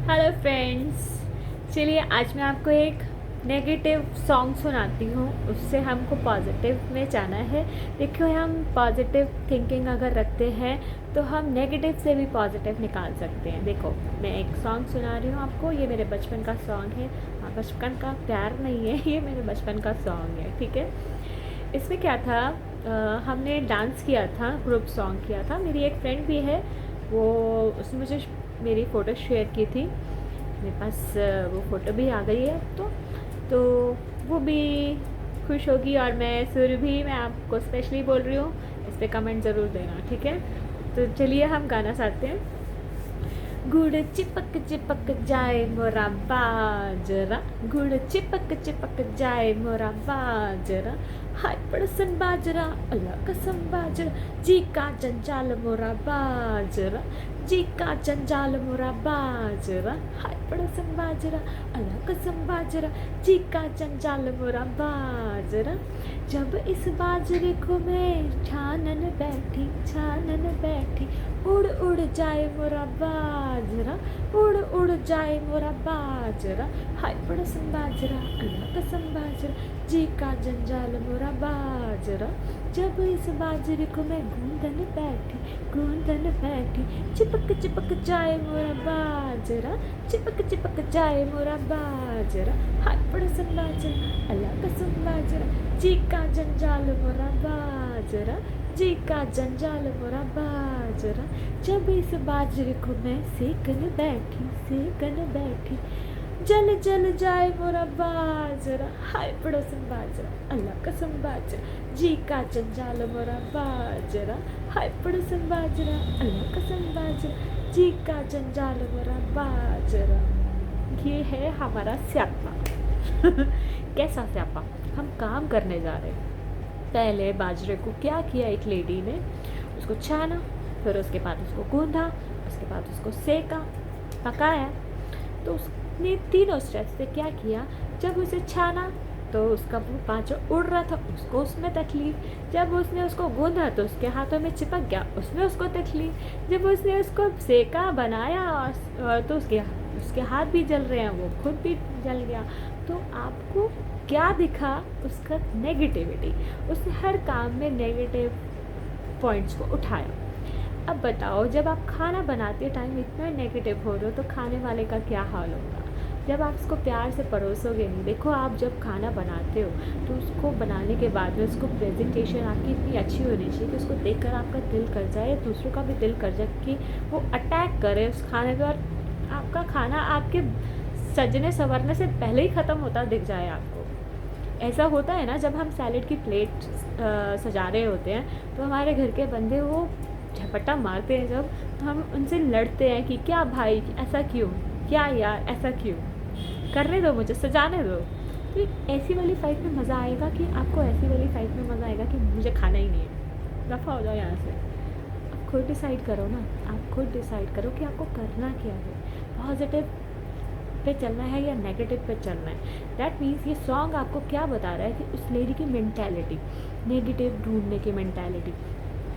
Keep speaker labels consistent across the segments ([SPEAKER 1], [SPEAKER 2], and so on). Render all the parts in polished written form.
[SPEAKER 1] Hello friends, चलिए आज मैं आपको एक नेगेटिव सॉन्ग सुनाती हूँ। उससे हमको पॉजिटिव में जाना है। देखो, हम पॉजिटिव थिंकिंग अगर रखते हैं तो हम नेगेटिव से भी पॉजिटिव निकाल सकते हैं। देखो, मैं एक सॉन्ग सुना रही हूँ आपको। ये मेरे बचपन का सॉन्ग है। हाँ, बचपन का प्यार नहीं है, ये मेरे बचपन का सॉन्ग है, ठीक है। इसमें क्या था, हमने डांस किया था, ग्रुप सॉन्ग किया था। मेरी एक फ्रेंड भी है, वो उसने मुझे मेरी फ़ोटो शेयर की थी। मेरे पास वो फ़ोटो भी आ गई है अब तो वो भी खुश होगी। और मैं आपको स्पेशली बोल रही हूँ, इस पर कमेंट ज़रूर देना, ठीक है। तो चलिए हम गाना चाहते हैं। गुड़ चिपक चिपक जाए मोरा बाजरा, गुड़ चिपक चिपक जाए मोरा बाजरा, हाय पड़सन बाजरा, अल्लाह कसम बाजरा, जी का जंजाल मोरा बाजरा, जी का जंजाल मोरा बाजरा, हाय पड़सन बाजरा, अल्लाह कसम बाजरा, जी का जंजाल मोरा बाजरा। जब इस बाजरे को मैं छानन बैठी, उड़ उड़ जाए मोरा बाजरा, उड़ उड़ जाए मोरा बाजरा, हाय पड़सन बाजरा, अल्लाह कसम बाजरा, जी का जंजाल मोरा बाजरा। जब इस बाजरे को मैं गूंदन बैठी, चिपक चिपक जाए मोरा बाजरा, चिपक चिपक जाए मोरा बाजरा, हाय पड़सन बाजरा, अल्लाह कसम बाजरा, जी का जंजाल मोरा बाजरा, जी का जंजाल मोरा बाजरा। जब इस बाजरे को मैं सेकन बैठी, जल जल जाए मोरा बाजरा, हाय पड़ोसन बाजरा, अल्लाह कसम बाजरा, जी का जंजाल मोरा बाजरा, हाय पड़ोसन बाजरा, अल्लाह कसम बाजरा, जी का जंजाल मोरा बाजरा। ये है हमारा स्यापा। कैसा स्यापा? हम काम करने जा रहे हैं। पहले बाजरे को क्या किया, एक लेडी ने उसको छाना, फिर उसके बाद उसको गूंधा, उसके बाद उसको सेका, पकाया। तो उसने तीनों स्टेप से क्या किया, जब उसे छाना तो उसका वो बाजरा उड़ रहा था, उसको उसमें तकलीफ। जब उसने उसको गूंधा तो उसके हाथों में चिपक गया, उसमें उसको तकलीफ। जब उसने उसको सेका, बनाया और तो उसके हाथ भी जल रहे हैं, वो खुद भी जल गया। तो आपको क्या दिखा? उसका नेगेटिविटी। उसने हर काम में नेगेटिव पॉइंट्स को उठाया। अब बताओ, जब आप खाना बनाते टाइम इतना नेगेटिव हो रहे हो तो खाने वाले का क्या हाल होगा? जब आप उसको प्यार से परोसोगे नहीं। देखो, आप जब खाना बनाते हो तो उसको बनाने के बाद में उसको प्रेजेंटेशन आपकी इतनी अच्छी होनी चाहिए कि उसको देखकर आपका दिल कर जाए, दूसरों का भी दिल कर जाए कि वो अटैक करे उस खाने पर। आपका खाना आपके सजने संवरने से पहले ही ख़त्म होता दिख जाए आपको। ऐसा होता है ना, जब हम सैलेड की प्लेट सजा रहे होते हैं तो हमारे घर के बंदे वो झपट्टा मारते हैं। जब तो हम उनसे लड़ते हैं कि क्या भाई, ऐसा क्यों, क्या यार ऐसा क्यों, करने दो, मुझे सजाने दो। तो ऐसी वाली फाइट में मज़ा आएगा कि आपको ऐसी वाली फाइट में मज़ा आएगा कि मुझे खाना ही नहीं है, दफ़ा हो जाओ यहाँ से। आप खुद डिसाइड करो ना, आप खुद डिसाइड करो कि आपको करना क्या है। पॉजिटिव पे चलना है या नेगेटिव पे चलना है। दैट मीन्स ये सॉन्ग आपको क्या बता रहा है कि उस लेडी की मेंटालिटी, नेगेटिव ढूंढने की मेंटालिटी।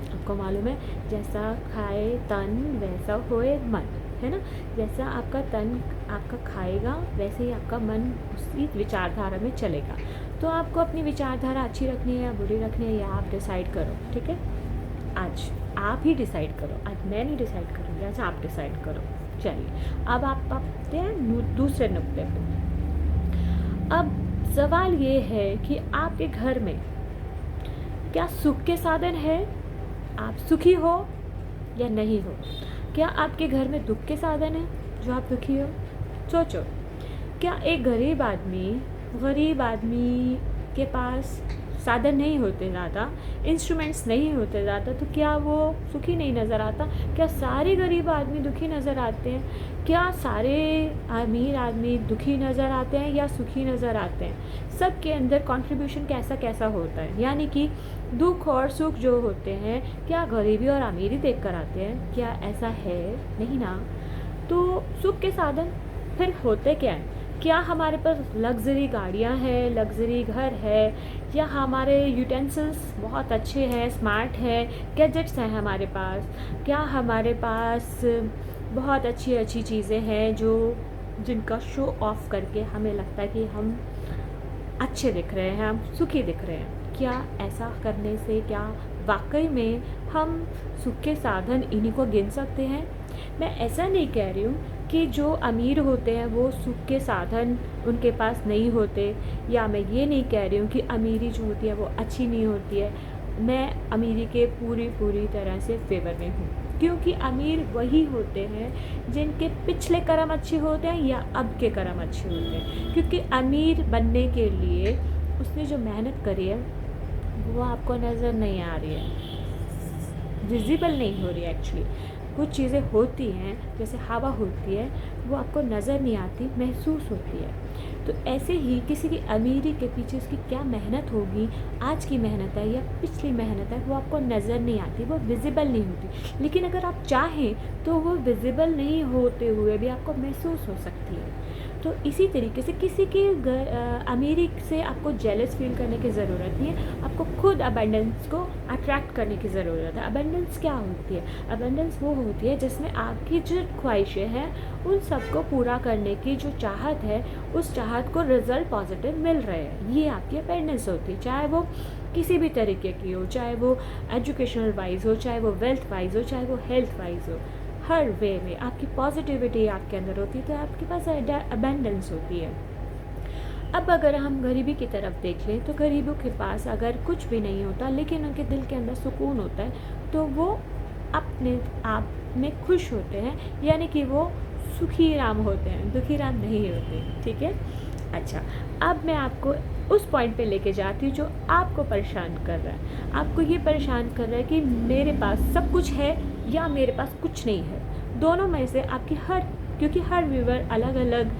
[SPEAKER 1] आपको मालूम है, जैसा खाए तन वैसा होए मन, है ना। जैसा आपका तन आपका खाएगा वैसे ही आपका मन उसी विचारधारा में चलेगा। तो आपको अपनी विचारधारा अच्छी रखनी है या बुरी रखनी है, या आप डिसाइड करो, ठीक है। आज आप ही डिसाइड करो, आज मैं नहीं डिसाइड करूँगी, आज आप डिसाइड करो। चलिए, अब आप आते हैं दूसरे नुक्ते पे। अब सवाल ये है कि आपके घर में क्या सुख के साधन है? आप सुखी हो या नहीं हो? क्या आपके घर में दुख के साधन है जो आप दुखी हो? सोचो, क्या एक गरीब आदमी के पास साधन नहीं होते ज़्यादा, इंस्ट्रूमेंट्स नहीं होते ज़्यादा, तो क्या वो सुखी नहीं नज़र आता? क्या सारे गरीब आदमी दुखी नज़र आते हैं? क्या सारे अमीर आदमी दुखी नज़र आते हैं या सुखी नज़र आते हैं? सब के अंदर कंट्रीब्यूशन कैसा कैसा होता है, यानी कि दुख और सुख जो होते हैं, क्या गरीबी और अमीरी देख कर आते हैं? क्या ऐसा है? नहीं ना। तो सुख के साधन फिर होते क्या हैं? क्या हमारे पास लग्ज़री गाड़ियाँ हैं, लग्ज़री घर है, या हमारे यूटेंसिल्स बहुत अच्छे हैं, स्मार्ट हैं, गैजेट्स हैं हमारे पास? क्या हमारे पास बहुत अच्छी अच्छी चीज़ें हैं जो जिनका शो ऑफ करके हमें लगता है कि हम अच्छे दिख रहे हैं, हम सुखी दिख रहे हैं। क्या ऐसा करने से क्या वाकई में हम सुख के साधन इन्हीं को गिन सकते हैं? मैं ऐसा नहीं कह रही हूँ कि जो अमीर होते हैं वो सुख के साधन उनके पास नहीं होते, या मैं ये नहीं कह रही हूँ कि अमीरी जो होती है वो अच्छी नहीं होती है। मैं अमीरी के पूरी तरह से फेवर में हूँ, क्योंकि अमीर वही होते हैं जिनके पिछले कर्म अच्छे होते हैं या अब के कर्म अच्छे होते हैं। क्योंकि अमीर बनने के लिए उसने जो मेहनत करी है वो आपको नज़र नहीं आ रही है, विजिबल नहीं हो रही है एक्चुअली। कुछ चीज़ें होती हैं जैसे हवा होती है, वो आपको नज़र नहीं आती, महसूस होती है। तो ऐसे ही किसी की अमीरी के पीछे उसकी क्या मेहनत होगी, आज की मेहनत है या पिछली मेहनत है, वो आपको नज़र नहीं आती, वो विजिबल नहीं होती। लेकिन अगर आप चाहें तो वो विजिबल नहीं होते हुए भी आपको महसूस हो सकती है। तो इसी तरीके से किसी की अमीरी से आपको जेलस फील करने की ज़रूरत नहीं है, आपको खुद अबंडेंस को अट्रैक्ट करने की ज़रूरत है। अबंडेंस क्या होती है? अबंडेंस वो होती है जिसमें आपकी जो ख्वाहिशें हैं उन सबको पूरा करने की जो चाहत है, उस चाहत को रिज़ल्ट पॉजिटिव मिल रहे हैं, ये आपकी अबंडेंस होती है। चाहे वो किसी भी तरीके की हो, चाहे वो एजुकेशनल वाइज हो, चाहे वो वेल्थ वाइज हो, चाहे वो हेल्थ वाइज हो, हर वे में आपकी पॉजिटिविटी आपके अंदर होती है, तो आपके पास अबंडेंस होती है। अब अगर हम गरीबी की तरफ देख लें तो गरीबों के पास अगर कुछ भी नहीं होता लेकिन उनके दिल के अंदर सुकून होता है, तो वो अपने आप में खुश होते हैं, यानी कि वो सुखी राम होते हैं, दुखी राम नहीं होते। ठीक है, अच्छा, अब मैं आपको उस पॉइंट पे लेके जाती हूँ जो आपको परेशान कर रहा है। आपको ये परेशान कर रहा है कि मेरे पास सब कुछ है या मेरे पास कुछ नहीं है। दोनों में से आपकी क्योंकि हर व्यूवर अलग अलग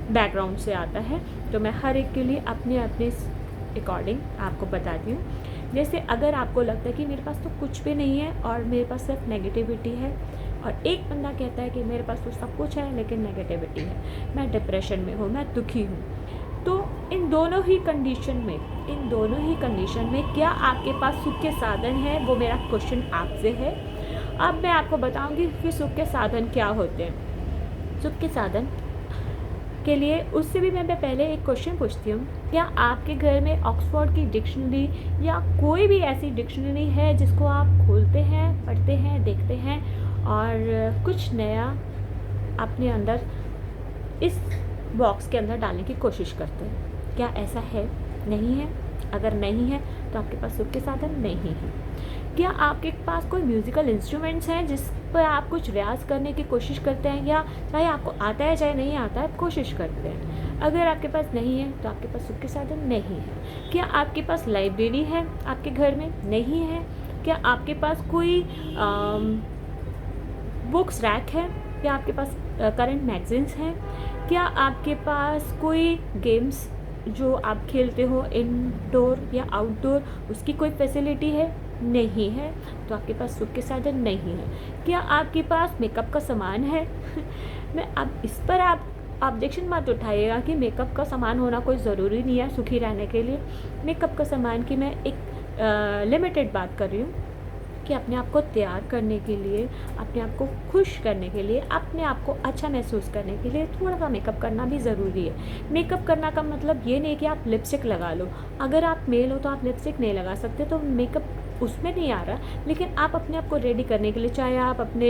[SPEAKER 1] बैकग्राउंड से आता है, तो मैं हर एक के लिए अपने अकॉर्डिंग आपको बताती हूँ। जैसे अगर आपको लगता है कि मेरे पास तो कुछ भी नहीं है और मेरे पास सिर्फ नेगेटिविटी है, और एक बंदा कहता है कि मेरे पास तो सब कुछ है लेकिन नेगेटिविटी है, मैं डिप्रेशन में हूँ, मैं दुखी हूँ, तो इन दोनों ही कंडीशन में क्या आपके पास सुख के साधन है, वो मेरा क्वेश्चन आपसे है। अब मैं आपको बताऊंगी कि सुख के साधन क्या होते हैं। सुख के साधन के लिए उससे भी मैं पहले एक क्वेश्चन पूछती हूँ, क्या आपके घर में ऑक्सफोर्ड की डिक्शनरी या कोई भी ऐसी डिक्शनरी है जिसको आप खोलते हैं, पढ़ते हैं, देखते हैं और कुछ नया अपने अंदर इस बॉक्स के अंदर डालने की कोशिश करते हैं? क्या ऐसा है? नहीं है? अगर नहीं है तो आपके पास सुख के साधन नहीं है। क्या आपके पास कोई म्यूज़िकल इंस्ट्रूमेंट्स हैं जिस पर आप कुछ रियाज़ करने की कोशिश करते हैं, या चाहे आपको आता है चाहे नहीं आता है, कोशिश करते हैं? अगर आपके पास नहीं है तो आपके पास सुख के साधन नहीं है। क्या आपके पास लाइब्रेरी है आपके घर में? नहीं है। क्या आपके पास कोई बुक्स रैक है? क्या आपके पास करंट मैगजीन्स हैं? क्या आपके पास कोई गेम्स जो आप खेलते हो इनडोर या आउटडोर, उसकी कोई फैसिलिटी है? नहीं है, तो आपके पास सुख के साधन नहीं है। क्या आपके पास मेकअप का सामान है? मैं अब इस पर आप ऑब्जेक्शन मत उठाइएगा कि मेकअप का सामान होना कोई ज़रूरी नहीं है सुखी रहने के लिए। मेकअप का सामान की मैं एक लिमिटेड बात कर रही हूँ कि अपने आप को तैयार करने के लिए, अपने आप को खुश करने के लिए, अपने आप को अच्छा महसूस करने के लिए थोड़ा सा मेकअप करना भी ज़रूरी है। मेकअप करना का मतलब ये नहीं कि आप लिपस्टिक लगा लो। अगर आप मेल हो तो आप लिपस्टिक नहीं लगा सकते, तो मेकअप उसमें नहीं आ रहा, लेकिन आप अपने आप को रेडी करने के लिए, चाहे आप अपने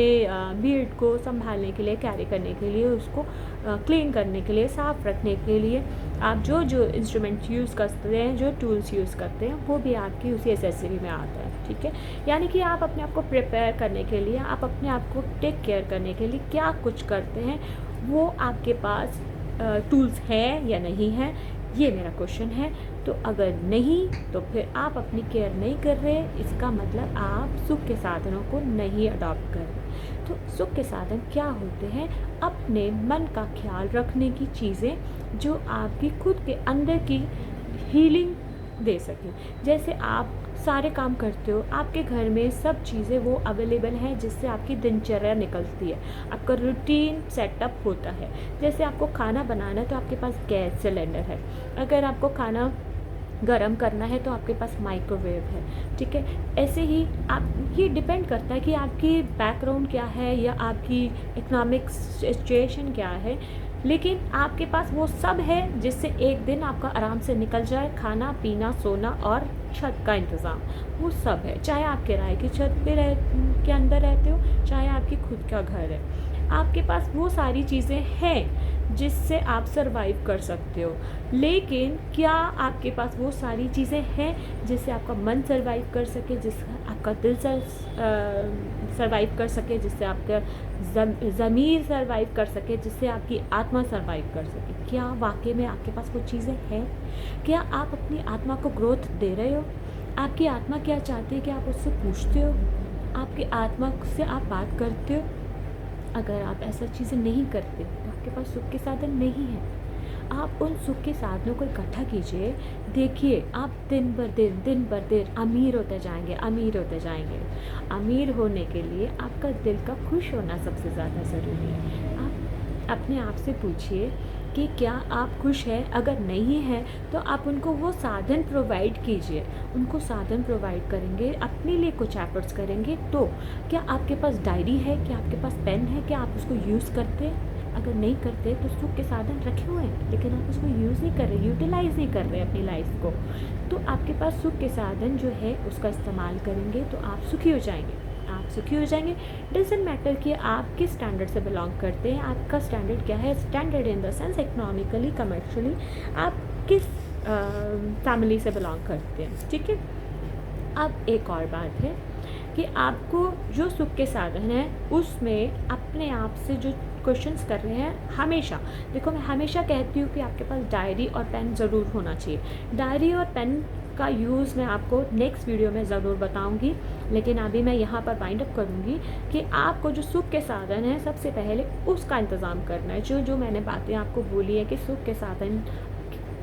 [SPEAKER 1] बियर्ड को संभालने के लिए, कैरी करने के लिए, उसको क्लीन करने के लिए, साफ़ रखने के लिए आप जो इंस्ट्रूमेंट यूज़ करते हैं, जो टूल्स यूज़ करते हैं, वो भी आपकी उसी एसेसरी में आता है। ठीक है, यानी कि आप अपने आप को प्रिपेयर करने के लिए, आप अपने आप को टेक केयर करने के लिए क्या कुछ करते हैं, वो आपके पास टूल्स हैं या नहीं हैं, ये मेरा क्वेश्चन है। तो अगर नहीं तो फिर आप अपनी केयर नहीं कर रहे, इसका मतलब आप सुख के साधनों को नहीं अडॉप्ट कर रहे। तो सुख के साधन क्या होते हैं? अपने मन का ख्याल रखने की चीज़ें जो आपकी खुद के अंदर की हीलिंग दे सकें। जैसे आप सारे काम करते हो, आपके घर में सब चीज़ें वो अवेलेबल हैं जिससे आपकी दिनचर्या निकलती है, आपका रूटीन सेटअप होता है। जैसे आपको खाना बनाना है तो आपके पास गैस सिलेंडर है। अगर आपको खाना गरम करना है तो आपके पास माइक्रोवेव है, ठीक है। ऐसे ही आप, ये डिपेंड करता है कि आपकी बैकग्राउंड क्या है या आपकी इकोनॉमिक सिचुएशन क्या है, लेकिन आपके पास वो सब है जिससे एक दिन आपका आराम से निकल जाए। खाना पीना सोना और छत का इंतज़ाम, वो सब है। चाहे आप किराए की छत पे के अंदर रहते हो, चाहे आपकी खुद का घर है, आपके पास वो सारी चीज़ें हैं जिससे आप सरवाइव कर सकते हो। लेकिन क्या आपके पास वो सारी चीज़ें हैं जिससे आपका मन सरवाइव कर सके, जिससे आपका दिल सरवाइव कर सके, जिससे आपका ज़मीर सरवाइव कर सके, जिससे आपकी आत्मा सरवाइव कर सके? क्या वाकई में आपके पास वो चीज़ें हैं? क्या आप अपनी आत्मा को ग्रोथ दे रहे हो? आपकी आत्मा क्या चाहती है कि आप उससे पूछते हो? आपकी आत्मा से आप बात करते हो? अगर आप ऐसा चीज़ें नहीं करते तो आपके पास सुख के साधन नहीं है। आप उन सुख के साधनों को इकट्ठा कीजिए। देखिए, आप दिन बर दिन अमीर होते जाएंगे, अमीर होते जाएंगे। अमीर होने के लिए आपका दिल का खुश होना सबसे ज़्यादा ज़रूरी है। आप अपने आप से पूछिए कि क्या आप खुश हैं? अगर नहीं हैं तो आप उनको वो साधन प्रोवाइड कीजिए। उनको साधन प्रोवाइड करेंगे, अपने लिए कुछ एफर्ट्स करेंगे तो क्या आपके पास डायरी है? क्या आपके पास पेन है? क्या आप उसको यूज़ करते हैं? अगर नहीं करते तो सुख के साधन रखे हुए हैं लेकिन आप उसको यूज़ नहीं कर रहे, यूटिलाइज़ नहीं कर रहे अपनी लाइफ को, तो आपके पास सुख के साधन जो है उसका इस्तेमाल करेंगे तो आप सुखी हो जाएंगे। आप सुखी हो जाएंगे। डजेंट मैटर कि आप किस स्टैंडर्ड से बिलोंग करते हैं, आपका स्टैंडर्ड क्या है। Standard in the sense economically, commercially आप किस फैमिली से बिलोंग करते हैं, ठीक है। अब एक और बात है कि आपको जो सुख के साधन है उसमें अपने आप से जो क्वेश्चंस कर रहे हैं, हमेशा देखो, मैं हमेशा कहती हूँ कि आपके पास डायरी और पेन ज़रूर होना चाहिए। डायरी और पेन का यूज़ मैं आपको नेक्स्ट वीडियो में ज़रूर बताऊंगी, लेकिन अभी मैं यहाँ पर वाइंड अप करूँगी कि आपको जो सुख के साधन है सबसे पहले उसका इंतज़ाम करना है। जो जो मैंने बातें आपको बोली है कि सुख के साधन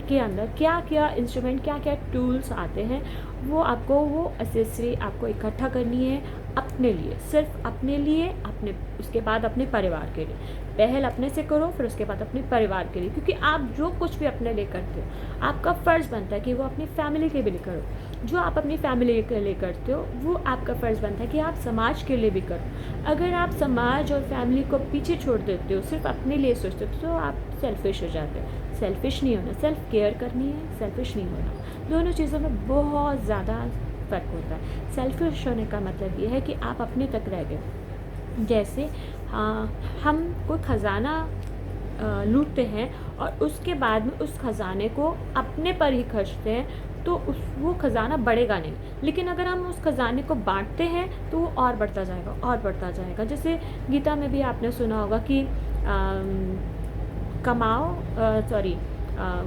[SPEAKER 1] के अंदर क्या क्या इंस्ट्रूमेंट, क्या क्या टूल्स आते हैं, वो आपको, वो एसेसरी आपको इकट्ठा करनी है अपने लिए, सिर्फ अपने लिए, अपने, उसके बाद अपने परिवार के लिए। पहल अपने से करो, फिर उसके बाद अपने परिवार के लिए, क्योंकि आप जो कुछ भी अपने लिए करते हो आपका फ़र्ज़ बनता है कि वो अपनी फैमिली के लिए करो। जो आप अपनी फैमिली के लिए करते हो वो आपका फ़र्ज़ बनता है कि आप समाज के लिए भी करो। अगर आप समाज और फैमिली को पीछे छोड़ देते हो, सिर्फ अपने लिए सोचते हो, तो आप सेल्फिश हो जाते हो। सेल्फिश नहीं होना, सेल्फ केयर करनी है, सेल्फिश नहीं होना। दोनों चीज़ों में बहुत ज़्यादा फ़र्क होता है। सेल्फिश होने का मतलब ये है कि आप अपने तक रह गए। जैसे हम कोई ख़जाना लूटते हैं और उसके बाद में उस ख़जाने को अपने पर ही खर्चते हैं तो वो ख़जाना बढ़ेगा नहीं। लेकिन अगर हम उस ख़जाने को बांटते हैं तो वो और बढ़ता जाएगा और बढ़ता जाएगा। जैसे गीता में भी आपने सुना होगा कि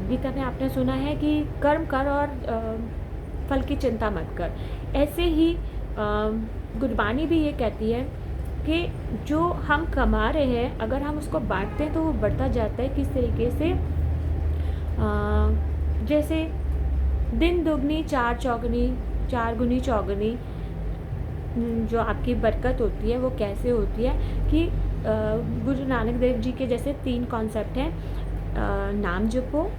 [SPEAKER 1] गीता में आपने सुना है कि कर्म कर और फल की चिंता मत कर। ऐसे ही गुरबानी भी ये कहती है कि जो हम कमा रहे हैं अगर हम उसको बांटते हैं तो वो बढ़ता जाता है। किस तरीके से, जैसे दिन दुगनी चार गुनी चौगुनी जो आपकी बरकत होती है वो कैसे होती है कि गुरु नानक देव जी के जैसे 3 कॉन्सेप्ट हैं, नाम जपो,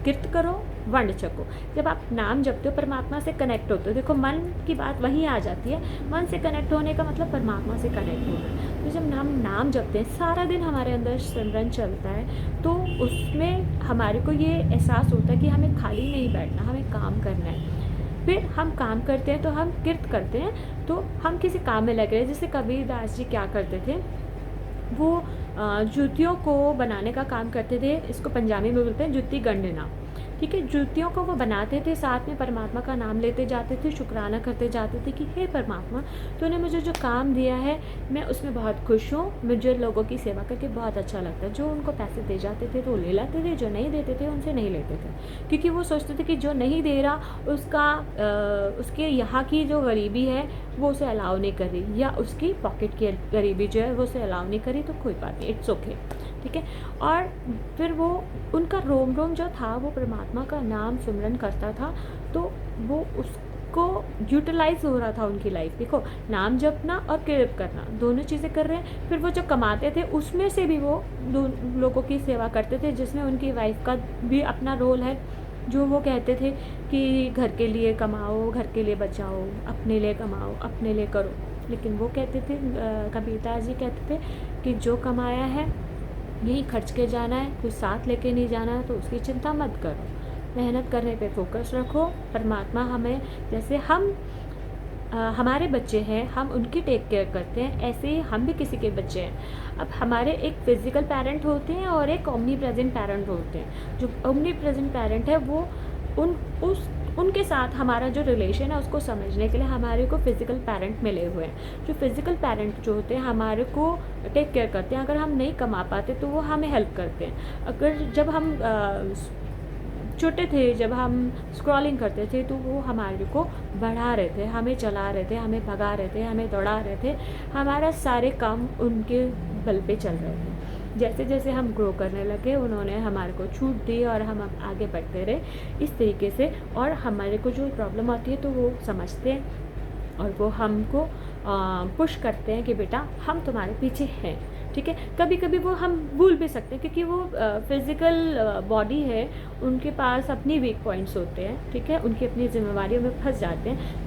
[SPEAKER 1] किर्त करो, वंड छको। जब आप नाम जपते हो परमात्मा से कनेक्ट होते हो। देखो, मन की बात वहीं आ जाती है। मन से कनेक्ट होने का मतलब परमात्मा से कनेक्ट होना। तो जब हम नाम जपते हैं, सारा दिन हमारे अंदर सिमरन चलता है, तो उसमें हमारे को ये एहसास होता है कि हमें खाली नहीं बैठना, हमें काम करना है। फिर हम काम करते हैं तो हम किर्त करते हैं, तो हम किसी काम में लग रहे हैं। जैसे कबीरदास जी क्या करते थे, वो जूतियों को बनाने का काम करते थे। इसको पंजाबी में बोलते हैं जुत्ती गंढना, ठीक है। जूतियों को वो बनाते थे, साथ में परमात्मा का नाम लेते जाते थे, शुक्राना करते जाते थे कि हे परमात्मा, तूने मुझे जो काम दिया है मैं उसमें बहुत खुश हूँ, मुझे लोगों की सेवा करके बहुत अच्छा लगता है। जो उनको पैसे दे जाते थे तो वो ले लेते थे, जो नहीं देते थे उनसे नहीं लेते थे, क्योंकि वो सोचते थे कि जो नहीं दे रहा उसके यहाँ की जो गरीबी है वो उसे अलाउ नहीं कर रही, या उसकी पॉकेट की गरीबी जो है वो उसे अलाउ नहीं करी, तो कोई बात नहीं, इट्स ओके, ठीक है। और फिर वो उनका रोम रोम जो था वो परमात्मा का नाम सिमरन करता था, तो वो उसको यूटिलाइज हो रहा था उनकी लाइफ। देखो, नाम जपना और किर्त करना दोनों चीज़ें कर रहे हैं। फिर वो जो कमाते थे उसमें से भी वो लोगों की सेवा करते थे, जिसमें उनकी वाइफ का भी अपना रोल है, जो वो कहते थे कि घर के लिए कमाओ, घर के लिए बचाओ, अपने लिए कमाओ, अपने लिए करो, लेकिन वो कहते थे, कबीरदास जी कहते थे कि जो कमाया है यही खर्च के जाना है, कुछ साथ लेके नहीं जाना है, तो उसकी चिंता मत करो, मेहनत करने पे फोकस रखो। परमात्मा हमें, जैसे हम हमारे बच्चे हैं, हम उनकी टेक केयर करते हैं, ऐसे ही हम भी किसी के बच्चे हैं। अब हमारे एक फिज़िकल पेरेंट होते हैं और एक ओमनी प्रेजेंट पेरेंट होते हैं। जो ओमनी प्रेजेंट पेरेंट है वो उनके साथ हमारा जो रिलेशन है उसको समझने के लिए हमारे को फिज़िकल पेरेंट मिले हुए हैं। जो फिज़िकल पेरेंट जो होते हैं हमारे को टेक केयर करते हैं। अगर हम नहीं कमा पाते तो वो हमें हेल्प करते हैं। अगर जब हम छोटे थे, जब हम स्क्रॉलिंग करते थे तो वो हमारे को बढ़ा रहे थे, हमें चला रहे थे, हमें भगा रहे थे, हमें दौड़ा रहे थे, हमारा सारे काम उनके बल पे चल रहे थे। जैसे जैसे हम ग्रो करने लगे उन्होंने हमारे को छूट दी और हम आगे बढ़ते रहे इस तरीके से। और हमारे को जो प्रॉब्लम आती है तो वो समझते हैं और वो हमको पुश करते हैं कि बेटा हम तुम्हारे पीछे हैं, ठीक है। कभी कभी वो हम भूल भी सकते हैं क्योंकि वो फिज़िकल बॉडी है, उनके पास अपनी वीक पॉइंट्स होते हैं, ठीक है, उनकी अपनी जिम्मेवारियों में फंस जाते हैं।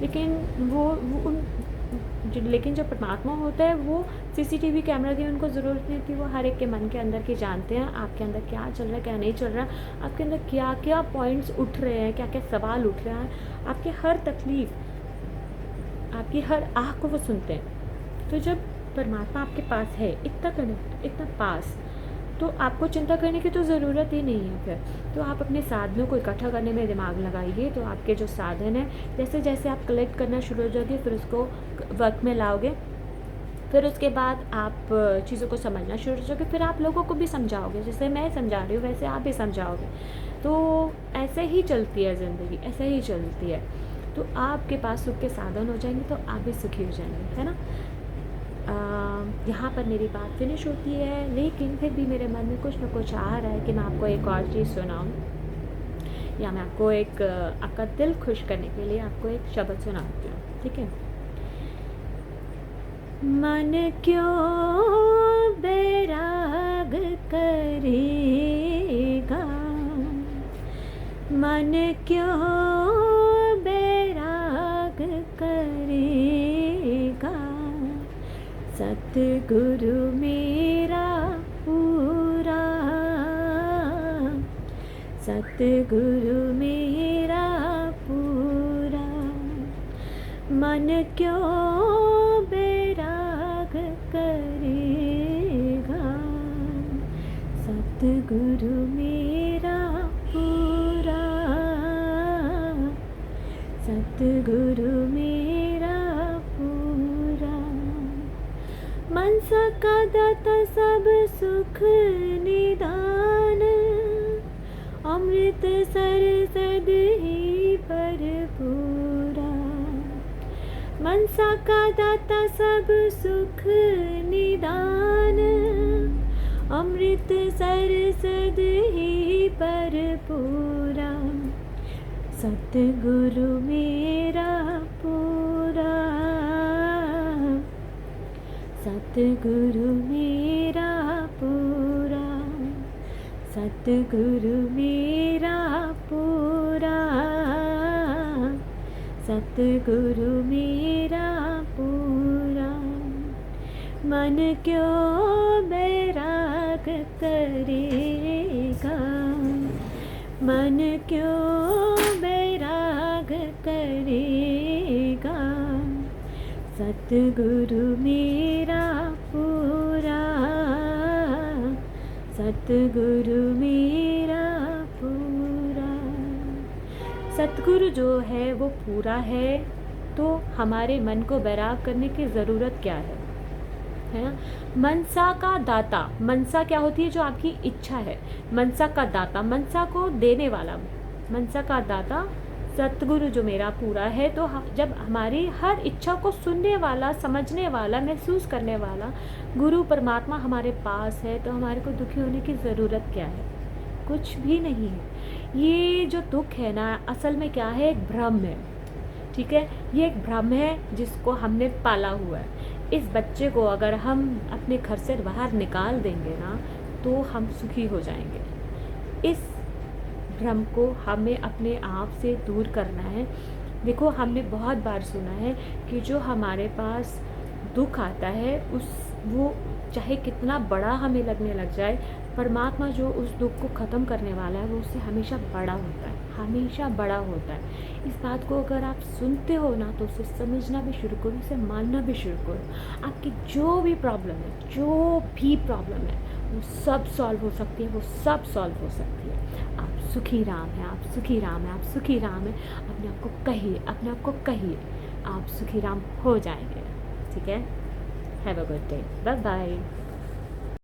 [SPEAKER 1] लेकिन जो परमात्मा होता है वो सीसीटीवी कैमरा की उनको ज़रूरत नहीं होती। वो हर एक के मन के अंदर की जानते हैं, आपके अंदर क्या चल रहा है, क्या नहीं चल रहा, आपके अंदर क्या क्या पॉइंट्स उठ रहे हैं, क्या क्या सवाल उठ रहे हैं, आपके हर तकलीफ़, आपकी हर आह को वो सुनते हैं। तो जब परमात्मा आपके पास है, इतना कनेक्ट, इतना पास, तो आपको चिंता करने की तो ज़रूरत ही नहीं है। फिर तो आप अपने साधनों को इकट्ठा करने में दिमाग लगाइए। तो आपके जो साधन हैं, जैसे जैसे आप कलेक्ट करना शुरू हो जाओगे फिर उसको वर्क में लाओगे, फिर उसके बाद आप चीज़ों को समझना शुरू हो जाओगे, फिर आप लोगों को भी समझाओगे। जैसे मैं समझा रही हूँ वैसे आप भी समझाओगे। तो ऐसे ही चलती है ज़िंदगी, ऐसे ही चलती है। तो आपके पास सुख के साधन हो जाएंगे तो आप भी सुखी हो जाएंगे, है ना। यहाँ पर मेरी बात फिनिश होती है, लेकिन फिर भी मेरे मन में कुछ न कुछ आ रहा है कि मैं आपको एक और चीज़ सुनाऊँ, या मैं आपको एक आपका दिल खुश करने के लिए आपको एक शब्द सुनाती हूँ, ठीक है। मन क्यों बैराग करेगा, मन क्यों बैराग करेगा, सतगुरु मेरा पूरा, सतगुरु मेरा पूरा, मन क्यों बैराग करेगा, सतगुरु मेरा पूरा, सतगुरु मेरा पूरा। मनसा का दाता सब सुख निदान, अमृत सर सद ही भरपूरा। मनसा का दाता सब सुख निदान, अमृत सर सद ही भरपूरा, सतगुरु मेरा पूरा, सतगुरु मेरा पूरा, सतगुरु मेरा पूरा, सतगुरु मेरा पूरा। मन क्यों बैराग करेगा, मन क्यों बैराग करेगा, सतगुरु मेरा पूरा, सतगुरु मेरा पूरा। सतगुरु जो है वो पूरा है, तो हमारे मन को बैराग करने की ज़रूरत क्या है ना। मनसा का दाता, मनसा क्या होती है, जो आपकी इच्छा है। मनसा का दाता, मनसा को देने वाला, मनसा का दाता सतगुरु जो मेरा पूरा है। तो जब हमारी हर इच्छा को सुनने वाला, समझने वाला, महसूस करने वाला गुरु परमात्मा हमारे पास है, तो हमारे को दुखी होने की ज़रूरत क्या है, कुछ भी नहीं है। ये जो दुख है ना, असल में क्या है, एक भ्रम है, ठीक है। ये एक भ्रम है जिसको हमने पाला हुआ है। इस बच्चे को अगर हम अपने घर से बाहर निकाल देंगे ना, तो हम सुखी हो जाएंगे। इस भ्रम को हमें अपने आप से दूर करना है। देखो, हमने बहुत बार सुना है कि जो हमारे पास दुख आता है वो चाहे कितना बड़ा हमें लगने लग जाए, परमात्मा जो उस दुख को ख़त्म करने वाला है वो उससे हमेशा बड़ा होता है, हमेशा बड़ा होता है। इस बात को अगर आप सुनते हो ना तो उसे समझना भी शुरू करो, उसे मानना भी शुरू करो। आपकी जो भी प्रॉब्लम है वो सब सॉल्व हो सकती है, वो सब सॉल्व हो सकती है। आप सुखी राम हैं, आप सुखी राम हैं, आप सुखी राम हैं। अपने आप को कहिए, आप सुखी राम हो जाएंगे। ठीक है? Have a good day, bye bye.